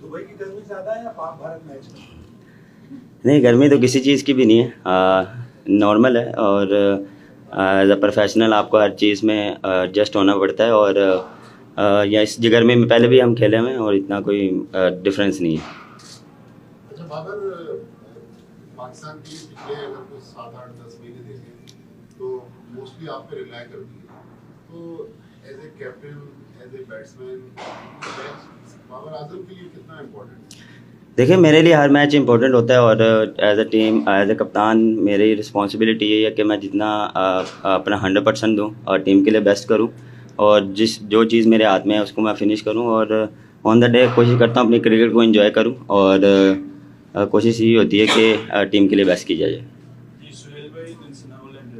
Dubai की गर्मी ज़्यादा है या पाक भारत मैच में? नहीं, गर्मी तो किसी चीज़ की भी नहीं है, नॉर्मल है। और एज अ प्रोफेशनल आपको हर चीज़ में एडजस्ट होना पड़ता है। और या इस गर्मी में पहले भी हम खेले हुए हैं और इतना कोई डिफरेंस नहीं है। अच्छा बाबर, पाकिस्तान की पिछले अगर कोई 7-8-10 महीने देखें तो मोस्टली आप पे रिलाई करती है, तो as a captain, as a batsman, Babar Azam के लिए कितना इम्पोर्टेंट है? देखिए, मेरे लिए हर मैच इंपॉर्टेंट होता है और as a team, as a कप्तान मेरी रिस्पॉन्सिबिलिटी यही है कि मैं जितना अपना 100% दूँ और टीम के लिए बेस्ट करूँ, और जो चीज़ मेरे हाथ में है उसको मैं फिनिश करूँ। और ऑन द डे कोशिश करता हूँ अपनी क्रिकेट को एंजॉय करूँ, और कोशिश यही होती है कि टीम के लिए बेस्ट की जाए। जी सुहेल भाई, इंटरनेशनल एंड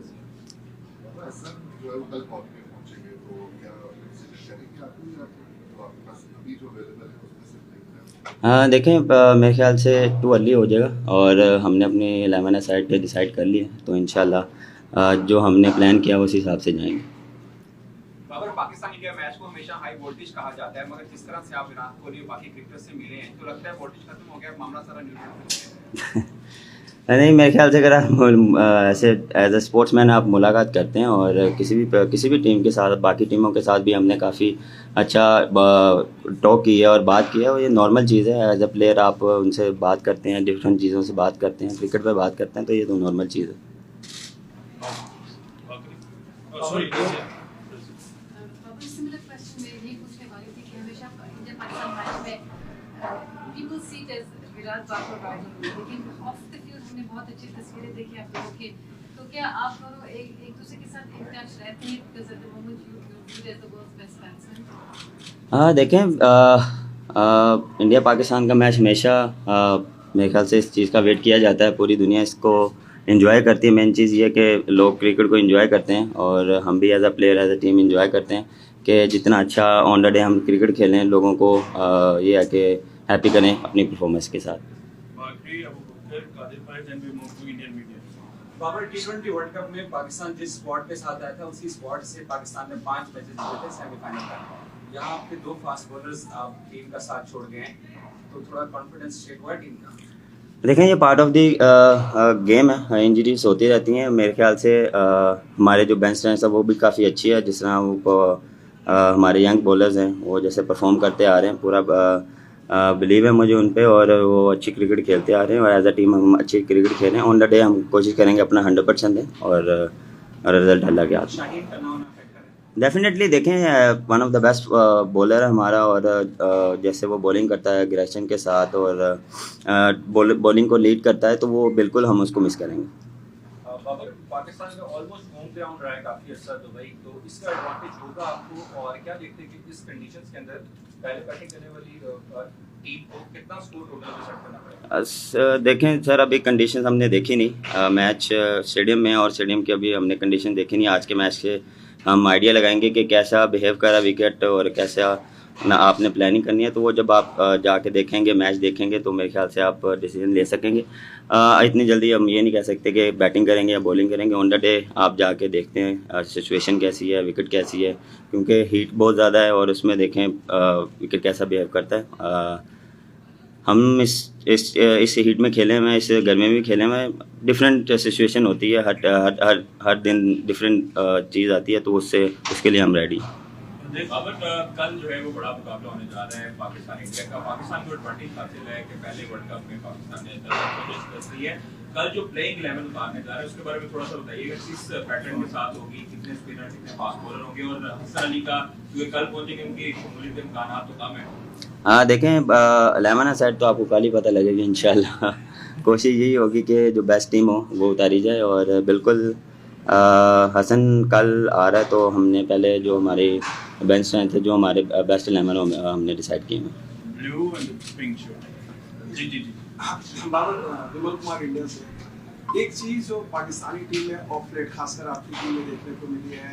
बाबर सर जो है वो कल कॉल पे पहुंचेंगे, तो क्या विजिट करेंगे आपको या तो आपके पास अभी जो अवेलेबल है उसमें से देख रहे हैं? हाँ देखें, मेरे ख्याल से टू अर्ली हो जाएगा और हमने अपनी 11 साइड डिसाइड कर ली है, तो इंशाल्लाह जो हमने प्लान किया उस हिसाब से जाएंगे। बाबर, पाकिस्तान इंडिया मैच को हमेशा हाई वोल्टेज कहा जाता है, मगर जिस तरह से आप विराट कोहली और बाकी क्रिकेटर्स से मिले हैं तो लगता है वोल्टेज खत्म हो गया, मामला सारा न्यूट्रल। नहीं, मेरे ख्याल से अगर आप ऐसे एज अ स्पोर्ट्समैन आप मुलाकात करते हैं और किसी भी टीम के साथ, बाकी टीमों के साथ भी हमने काफ़ी अच्छा टॉक की है और बात की है, और ये नॉर्मल चीज़ है। एज अ प्लेयर आप उनसे बात करते हैं, डिफरेंट चीज़ों से बात करते हैं, क्रिकेट पे बात करते हैं, तो ये तो नॉर्मल चीज़ है। सॉरी Similar question मैं यही पूछने वाली थी कि हमेशा इंडिया पाकिस्तान मैच में people see it as Virat Babar rivalry, लेकिन ऑफ द फील्ड हमने बहुत अच्छी तस्वीरें देखी आप लोगों की। तो क्या आप दोनों एक दूसरे के साथ इन टच रहते हैं? because at the moment you viewed as the world's best batsman? हाँ देखें, इंडिया पाकिस्तान का मैच हमेशा मेरे ख्याल से इस चीज़ का वेट किया जाता है, पूरी दुनिया इसको एंजॉय करती है। मेन चीज़ ये है कि लोग क्रिकेट को एंजॉय करते हैं और हम भी as a player, as a team enjoy करते हैं कि जितना अच्छा ऑन द डे हम क्रिकेट खेलें, लोगों को ये है कि हैप्पी करें अपनी परफॉर्मेंस के साथ। बाबर, T20 वर्ल्ड कप में पाकिस्तान जिस स्क्वाड के साथ आया था उसी स्क्वाड से पाकिस्तान ने 5 मैचेस जीते थे सेमीफाइनल तक। यहाँ आपके 2 फास्ट बॉलर्स आप टीम का साथ छोड़ गए हैं, तो थोड़ा कॉन्फिडेंस चेक हुआ टीम का? देखें, ये पार्ट ऑफ दी गेम है, इंजरीज होती रहती हैं। मेरे ख्याल से हमारे जो बेंच स्ट्रेंथ है वो भी काफ़ी अच्छी है। जिस तरह वो हमारे यंग बॉलर्स हैं वो जैसे परफॉर्म करते आ रहे हैं, पूरा बिलीव है मुझे उन पे, और वो अच्छी क्रिकेट खेलते आ रहे हैं और एज अ टीम हम अच्छी क्रिकेट खेलें। ऑन द डे हम कोशिश करेंगे अपना 100% दें और रिजल्ट अल्लाह के हाथ में। शाहीन का नाम अफेक्ट करें? डेफिनेटली देखें, one of the best bowler है हमारा, और जैसे वो बॉलिंग करता है एग्रेशन के साथ और बॉलिंग को लीड करता है, तो वो बिल्कुल हम उसको मिस करेंगे। बाबर, पाकिस्तान का ऑलमोस्ट होम ग्राउंड रहा है काफी अच्छा दुबई, तो इसका एडवांटेज होगा आपको? और क्या देखते हैं कि इस कंडीशंस के अंदर पहले बैटिंग करने वाली टीम को कितना स्कोर टोटल पे सेट करना पड़ेगा? देखें सर, अभी कंडीशंस हमने देखी नहीं, मैच स्टेडियम में और स्टेडियम की अभी हमने कंडीशन देखी नहीं। आज के मैच से हम आइडिया लगाएंगे कि कैसा बिहेव करा विकेट और कैसा ना आपने प्लानिंग करनी है, तो वो जब आप जाके देखेंगे, मैच देखेंगे, तो मेरे ख्याल से आप डिसीजन ले सकेंगे। इतनी जल्दी हम ये नहीं कह सकते कि बैटिंग करेंगे या बॉलिंग करेंगे। ऑन द डे आप जाके देखते हैं सिचुएशन कैसी है, विकेट कैसी है, क्योंकि हीट बहुत ज़्यादा है और उसमें देखें विकेट कैसा बिहेव करता है। हम इस हीट में खेले हुए हैं, इस गर्मी में भी खेले हुए हैं। डिफरेंट सिचुएशन होती है, हर दिन डिफरेंट चीज़ आती है, तो उसके लिए हम रेडी हैं। बाबर, कल जो है वो बड़ा मुकाबला होने जा रहा है पाकिस्तान इंडिया का। पाकिस्तान को एडवांटेज हासिल है कि पहले वर्ल्ड कप में पाकिस्तान ने 10 मैचेस कर ली है। कल जो प्लेइंग 11 उतारने जा रहा है उसके बारे में थोड़ा सा बताइएगा, किस पैटर्न के साथ होगी, कितने स्पिनर, कितने फास्ट बॉलर होंगे, और हसन अली का क्योंकि कल पहुंचेंगे उनकी शमूलियत के इम्कान तो कम है। हाँ देखें, 11 साइड तो आपको कल ही पता लगेगी इंशाल्लाह। कोशिश यही होगी कि जो बेस्ट टीम हो वो उतारी जाए, और बिल्कुल हसन कल आ रहा है, तो हमने पहले जो हमारे बेंच स्ट्रेंथ थे, जो हमारे बेस्ट 11 हमने डिसाइड किए हैं। Blue and pink shirt. जी जी जी। बाबर, विमल कुमार इंडिया से एक चीज़ जो पाकिस्तानी टीम है ऑफ लेट खासकर आपकी टीम में देखने को मिली है,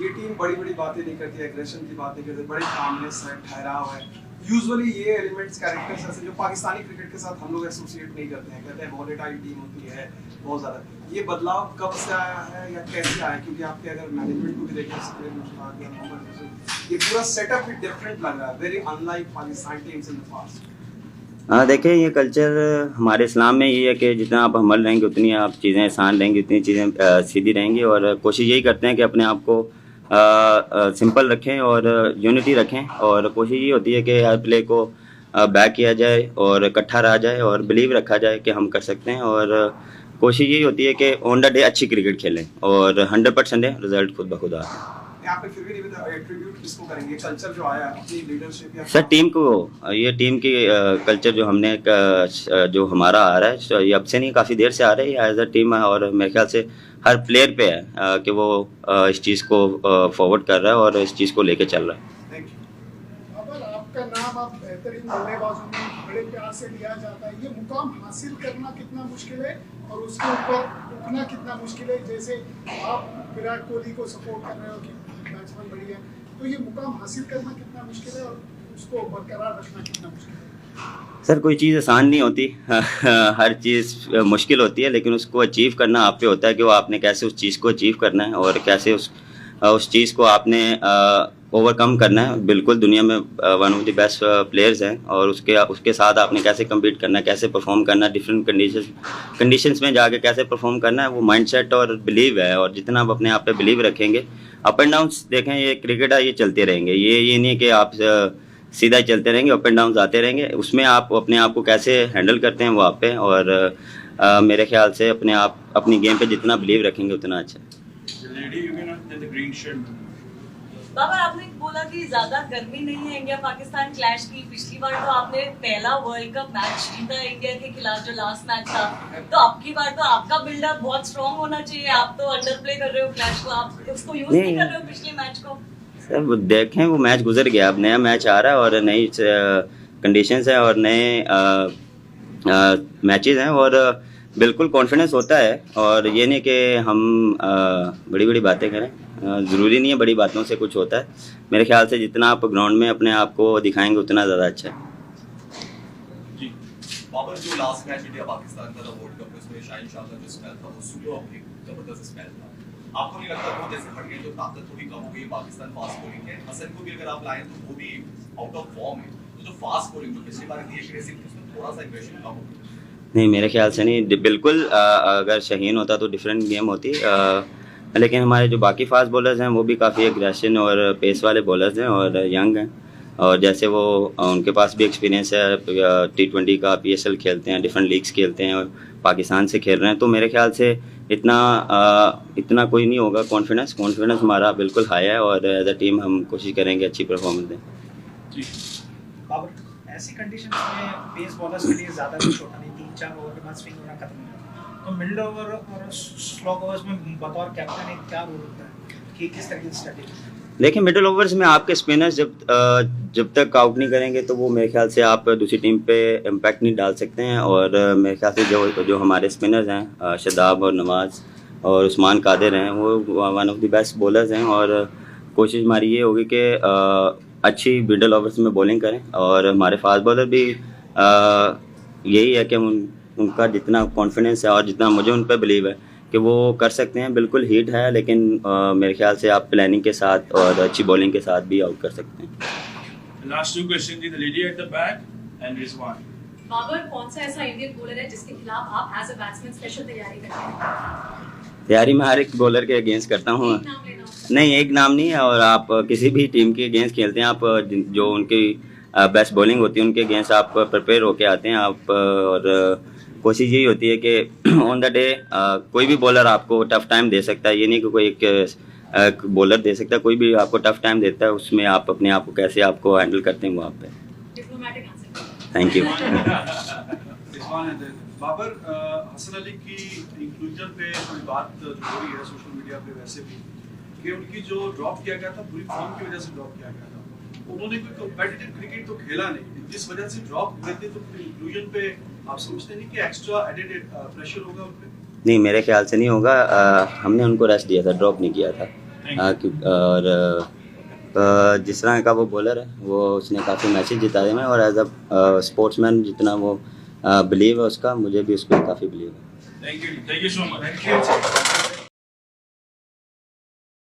ये टीम बड़ी बड़ी बातें नहीं करती, एग्रेशन की बात नहीं करती, बड़े कामनेस है, ठहराव है, यूजुअली ये एलिमेंट्स कैरेक्टर्स ऐसे जो पाकिस्तानी क्रिकेट के साथ हम लोग एसोसिएट नहीं करते हैं, कहते हैं वॉलेटाइल टीम होती है बहुत ज़्यादा। ये बदलाव कब से आया है या कैसे आया? क्योंकि आपके अगर मैनेजमेंट को भी देखें, ये पूरा सेटअप भी डिफरेंट लग रहा है, very unlike Pakistani teams in the past. हाँ, देखिए ये कल्चर हमारे इस्लाम में ये है कि जितना आप हमल रहेंगे उतनी आप चीज़ें आसान रहेंगी, उतनी चीज़ें सीधी रहेंगी। और कोशिश यही करते हैं कि अपने आप को सिंपल रखें और यूनिटी रखें, और कोशिश ये होती है कि हर प्ले को बैक किया जाए और इकट्ठा रहा जाए और बिलीव रखा जाए कि हम कर सकते हैं। और कोशिश यही होती है कि ऑन ड डे अच्छी क्रिकेट खेलें और 100% दें, रिजल्ट खुद ब खुद आ। यहाँ पे फिर भी नहीं एट्रीब्यूट किसको करेंगे? कल्चर जो आया अपनी लीडरशिप या सर टीम को, ये टीम की कल्चर जो हमने जो हमारा आ रहा है ये अब से नहीं, काफ़ी देर से आ रहा है एज अ टीम। और मेरे ख्याल से हर प्लेयर पे है कि वो इस चीज़ को फॉरवर्ड कर रहा है और इस चीज़ को लेके चल रहा है। Thank you. अगर आपका नाम आप बेहतरीन बल्लेबाजों में बड़े प्यार से लिया जाता है, ये मुकाम हासिल करना कितना मुश्किल है और उसके ऊपर उठना कितना मुश्किल है? जैसे आप विराट कोहली को सपोर्ट कर रहे हो कि बैट्समैन बढ़िया है, तो ये मुकाम हासिल करना कितना मुश्किल है और उसको बरकरार रखना कितना मुश्किल है? सर कोई चीज़ आसान नहीं होती हर चीज़ मुश्किल होती है, लेकिन उसको अचीव करना आप पे होता है कि वो आपने कैसे उस चीज़ को अचीव करना है और कैसे उस चीज़ को आपने ओवरकम करना है। बिल्कुल दुनिया में one of the best players हैं और उसके साथ आपने कैसे कम्पीट करना है, कैसे परफॉर्म करना है, डिफरेंट कंडीशंस में जाके कैसे परफॉर्म करना है, वो माइंडसेट और बिलीव है। और जितना आप अपने आप पे बिलीव रखेंगे, अप एंड डाउन्स देखें, ये क्रिकेट है, ये चलते रहेंगे। ये नहीं कि आप सीधा ही चलते रहेंगे, अप एंड डाउन्स आते रहेंगे। उसमें आप अपने आप को कैसे हैंडल करते हैं वो आप पे, और मेरे ख्याल से अपनी गेम पे जितना बिलीव रखेंगे उतना अच्छा है। बाबर, आपने बोला कि ज्यादा गर्मी नहीं है इंडिया पाकिस्तान क्लैश की। पिछली बार तो आपने पहला वर्ल्ड कप मैच जीता इंडिया के खिलाफ, जो लास्ट मैच था। तो आपकी बार तो आपका बिल्डअप बहुत स्ट्रॉन्ग होना चाहिए। आप तो अंडर प्ले कर रहे हो क्लैश को, आप उसको यूज नहीं कर रहे हो पिछले मैच को। सर वो देखें, वो मैच गुजर गया, अब नया मैच आ रहा है और नई कंडीशंस है और नए मैचेस हैं और बिल्कुल कॉन्फिडेंस होता है। और ये नहीं कि हम बड़ी बड़ी बातें करें, ज़रूरी नहीं है बड़ी बातों से कुछ होता है। मेरे ख्याल से जितना आप ग्राउंड में अपने आप को दिखाएंगे उतना ज़्यादा अच्छा है। जी बाबर, जो लास्ट मैच इंडिया पाकिस्तान का था वर्ल्ड कप में, उसमें शाहिन शाह का जो स्पेल था वो सुपर एक जबरदस्त स्पेल था। आपको नहीं लगता वो जैसे हट गए तो ताकत थोड़ी कम हो गई? पाकिस्तान फास्ट बॉलिंग है, हसन को भी अगर आप लाएं तो वो भी आउट ऑफ फॉर्म है, तो जो फास्ट बॉलिंग जो पिछली बार थी एग्रेसिव, उसमें थोड़ा सा एग्रेशन कम हो गया। नहीं, मेरे ख्याल से नहीं, बिल्कुल अगर शाहीन होता तो डिफरेंट गेम होती। लेकिन हमारे जो बाकी फास्ट बॉलर्स हैं वो भी काफ़ी एग्रेशन और पेस वाले बॉलर्स हैं और यंग हैं, और जैसे वो उनके पास भी एक्सपीरियंस है, T20 का PSL खेलते हैं, डिफरेंट लीग्स खेलते हैं और पाकिस्तान से खेल रहे हैं। तो मेरे ख्याल से इतना कोई नहीं होगा। कॉन्फिडेंस हमारा बिल्कुल हाई है और एज अ टीम हम कोशिश करेंगे अच्छी परफॉर्मेंस दें। जी बाबर, ऐसी कंडीशंस में पेस बॉलर्स के लिए ज़्यादा कुछ होता नहीं, 3-4 ओवर के बाद स्विंग होना खत्म हो जाता है। तो मिडिल ओवर और स्लो ओवर्स में बतौर कैप्टन एक क्या रोल होता है कि किस तरह की स्ट्रेटेजी? देखिए, मिडिल ओवर्स में आपके स्पिनर्स जब तक आउट नहीं करेंगे तो वो मेरे ख्याल से आप दूसरी टीम पे इम्पैक्ट नहीं डाल सकते हैं। और मेरे ख्याल से जो हमारे स्पिनर्स हैं, शादाब और नवाज़ और उस्मान कादिर हैं, वो one of the best bowlers हैं। और कोशिश हमारी ये होगी कि अच्छी मिडिल ओवर्स में बॉलिंग करें। और हमारे फास्ट बॉलर भी यही है कि उनका जितना कॉन्फिडेंस है और जितना मुझे उन पर बिलीव है कि वो कर सकते हैं। बिल्कुल हीट है, लेकिन मेरे ख्याल से आप प्लानिंग के साथ और अच्छी बॉलिंग के साथ भी आउट कर सकते हैं। Last two questions, the lady at the back and Rizwan. Babar, कौन सा ऐसा इंडियन बॉलर है जिसके खिलाफ आप एज अ बैट्समैन स्पेशल तैयारी करते हैं? तैयारी मैं हर एक बॉलर के अगेंस्ट करता हूँ। नहीं, एक नाम नहीं है, और आप किसी भी टीम के अगेंस्ट खेलते हैं, आप जो उनकी बेस्ट बॉलिंग होती है उनके अगेंस्ट आप प्रिपेयर होके आते हैं आप। और कोशिश यही होती है कि ऑन द डे कोई भी बॉलर आपको टफ टाइम दे सकता है। ये नहीं कि कोई एक बॉलर दे सकता है, कोई भी आपको टफ टाइम देता है, उसमें आप अपने आप को कैसे आपको हैंडल करते हैं वो आप पे। Thank you. बाबर, हसन अली की इंक्लूजन पे कोई बात जो हो रही है सोशल मीडिया पे वैसे भी कि उनकी जो ड्रॉप किया गया था बुरी फॉर्म की वजह से ड्रॉप किया गया था। उन्होंने कोई कॉम्पिटिटिव क्रिकेट तो खेला नहीं, जिस वजह से ड्रॉप हुए थे। तो इंक्लूजन पे आप समझते नहीं कि एक्स्ट्रा एडेड प्रेशर होगा उन पे? नहीं, मेरे ख्याल से नहीं होगा। हमने उनको रेस्ट दिया था, ड्रॉप नहीं किया था। और जिस तरह का वो बॉलर है वो उसने काफ़ी मैचेस जिताए हैं और एज अ स्पोर्ट्समैन जितना वो बिलीव है उसका, मुझे भी उस पर काफ़ी बिलीव है। Thank you so much.